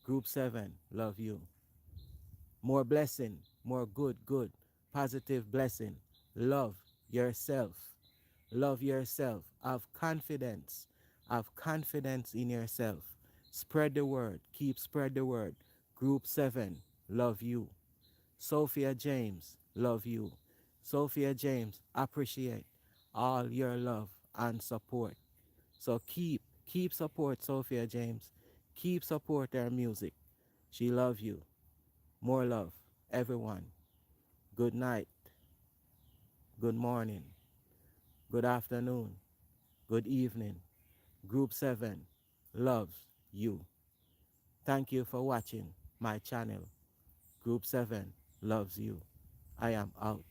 Group 7, love you. More blessing, more good, positive blessing. Love yourself. Love yourself. Have confidence. Have confidence in yourself. Spread the word. Keep spread the word. Group 7, love you. Sophia James, love you. Sophia James, appreciate all your love and support. So keep support Sophia James. Keep support her music. She love you. More love, everyone. Good night, good morning, good afternoon, good evening. Group 7 loves you. Thank you for watching my channel. Group 7 loves you. I am out.